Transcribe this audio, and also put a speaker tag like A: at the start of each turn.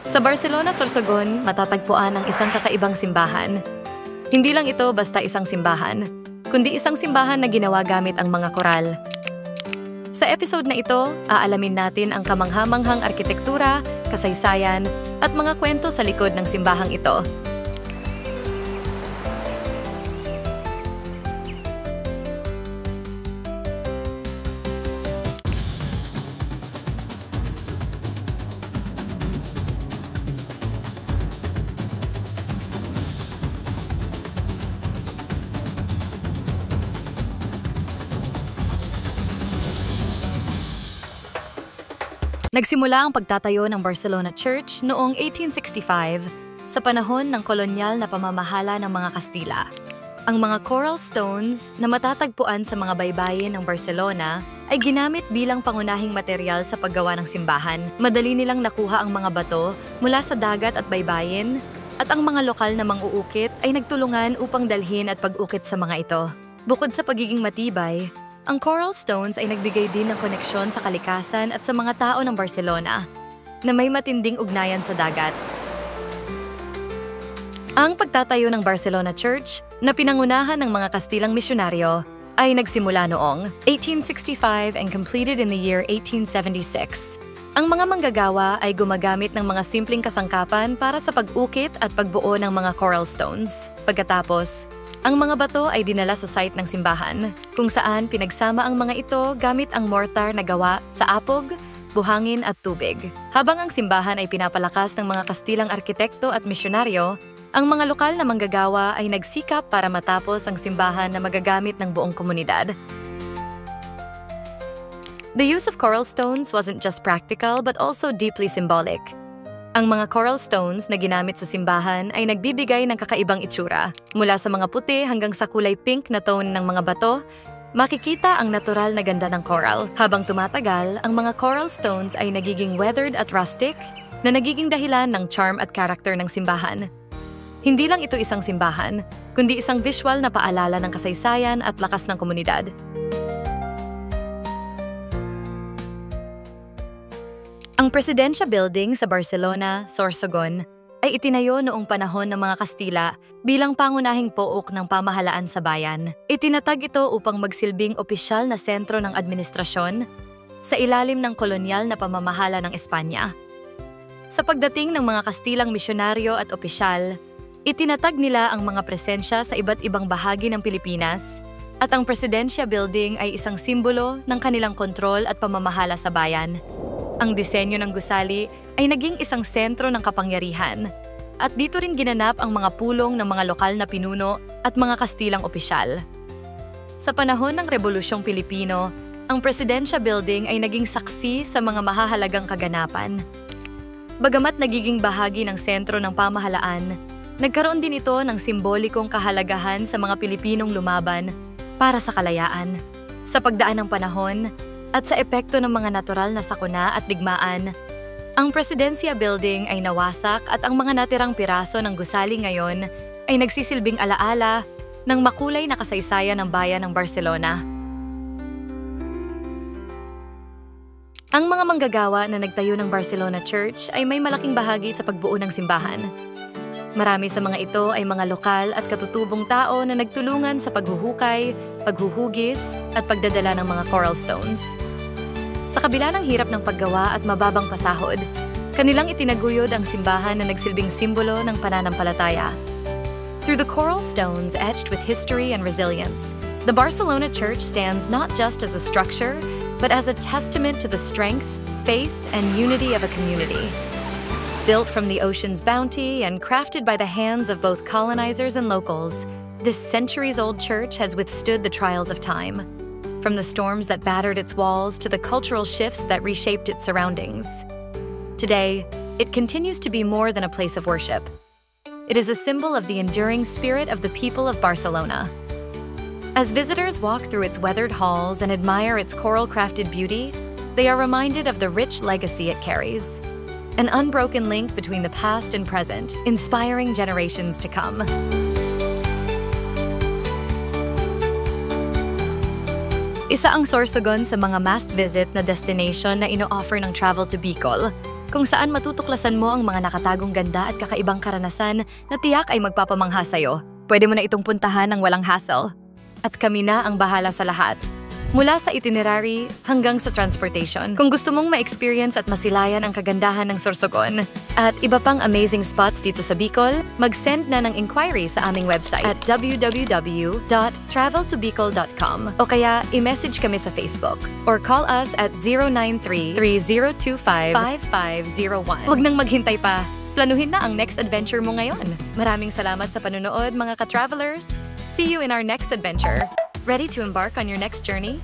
A: Sa Barcelona, Sorsogon, matatagpuan ang isang kakaibang simbahan. Hindi lang ito basta isang simbahan, kundi isang simbahan na ginawa gamit ang mga koral. Sa episode na ito, aalamin natin ang kamangha-manghang arkitektura, kasaysayan, at mga kwento sa likod ng simbahang ito. Nagsimula ang pagtatayo ng Barcelona Church noong 1865 sa panahon ng kolonyal na pamamahala ng mga Kastila. Ang mga coral stones na matatagpuan sa mga baybayin ng Barcelona ay ginamit bilang pangunahing material sa paggawa ng simbahan. Madali nilang nakuha ang mga bato mula sa dagat at baybayin, at ang mga lokal na mang-uukit ay nagtulungan upang dalhin at pag-ukit sa mga ito. Bukod sa pagiging matibay, ang coral stones ay nagbigay din ng koneksyon sa kalikasan at sa mga tao ng Barcelona na may matinding ugnayan sa dagat. Ang pagtatayo ng Barcelona Church na pinangunahan ng mga Kastilang misyonaryo ay nagsimula noong 1865 and completed in the year 1876. Ang mga manggagawa ay gumagamit ng mga simpleng kasangkapan para sa pag-ukit at pagbuo ng mga coral stones. Pagkatapos, ang mga bato ay dinala sa site ng simbahan, kung saan pinagsama ang mga ito gamit ang mortar na gawa sa apog, buhangin at tubig. Habang ang simbahan ay pinapalakas ng mga Kastilang arkitekto at misyonaryo, ang mga lokal na manggagawa ay nagsikap para matapos ang simbahan na magagamit ng buong komunidad. The use of coral stones wasn't just practical but also deeply symbolic. Ang mga coral stones na ginamit sa simbahan ay nagbibigay ng kakaibang itsura. Mula sa mga puti hanggang sa kulay pink na tone ng mga bato, makikita ang natural na ganda ng coral. Habang tumatagal, ang mga coral stones ay nagiging weathered at rustic na nagiging dahilan ng charm at character ng simbahan. Hindi lang ito isang simbahan, kundi isang visual na paalala ng kasaysayan at lakas ng komunidad. Ang Presidencia Building sa Barcelona, Sorsogon, ay itinayo noong panahon ng mga Kastila bilang pangunahing pook ng pamahalaan sa bayan. Itinatag ito upang magsilbing opisyal na sentro ng administrasyon sa ilalim ng kolonyal na pamamahala ng Espanya. Sa pagdating ng mga Kastilang misyonaryo at opisyal, itinatag nila ang mga presensya sa iba't ibang bahagi ng Pilipinas, at ang Presidencia Building ay isang simbolo ng kanilang kontrol at pamamahala sa bayan. Ang disenyo ng gusali ay naging isang sentro ng kapangyarihan, at dito rin ginanap ang mga pulong ng mga lokal na pinuno at mga Kastilang opisyal. Sa panahon ng Rebolusyong Pilipino, ang Presidencia Building ay naging saksi sa mga mahahalagang kaganapan. Bagamat nagiging bahagi ng sentro ng pamahalaan, nagkaroon din ito ng simbolikong kahalagahan sa mga Pilipinong lumaban para sa kalayaan. Sa pagdaan ng panahon, at sa epekto ng mga natural na sakuna at digmaan, ang Presidencia Building ay nawasak, at ang mga natirang piraso ng gusali ngayon ay nagsisilbing alaala ng makulay na kasaysayan ng bayan ng Barcelona. Ang mga manggagawa na nagtayo ng Barcelona Church ay may malaking bahagi sa pagbuo ng simbahan. Marami sa mga ito ay mga lokal at katutubong tao na nagtulungan sa paghuhukay, paghuhugis, at pagdadala ng mga coral stones. Sa kabila ng hirap ng paggawa at mababang pasahod, kanilang itinaguyod ang simbahan na nagsilbing simbolo ng pananampalataya. Through the coral stones etched with history and resilience, the Barcelona Church stands not just as a structure, but as a testament to the strength, faith, and unity of a community. Built from the ocean's bounty and crafted by the hands of both colonizers and locals, this centuries-old church has withstood the trials of time. From the storms that battered its walls to the cultural shifts that reshaped its surroundings. Today, it continues to be more than a place of worship. It is a symbol of the enduring spirit of the people of Barcelona. As visitors walk through its weathered halls and admire its coral-crafted beauty, they are reminded of the rich legacy it carries. An unbroken link between the past and present, inspiring generations to come. Isa ang Sorsogon sa mga must-visit na destination na ino-offer ng Travel to Bicol, kung saan matutuklasan mo ang mga nakatagong ganda at kakaibang karanasan na tiyak ay magpapamangha sa'yo. Pwede mo na itong puntahan ng walang hassle. At kami na ang bahala sa lahat. Mula sa itinerary hanggang sa transportation. Kung gusto mong ma-experience at masilayan ang kagandahan ng Sorsogon at iba pang amazing spots dito sa Bicol, mag-send na ng inquiry sa aming website at www.traveltobicol.com o kaya i-message kami sa Facebook or call us at 093-3025-5501. Huwag nang maghintay pa. Planuhin na ang next adventure mo ngayon. Maraming salamat sa panunood mga ka-travelers. See you in our next adventure. Ready to embark on your next journey?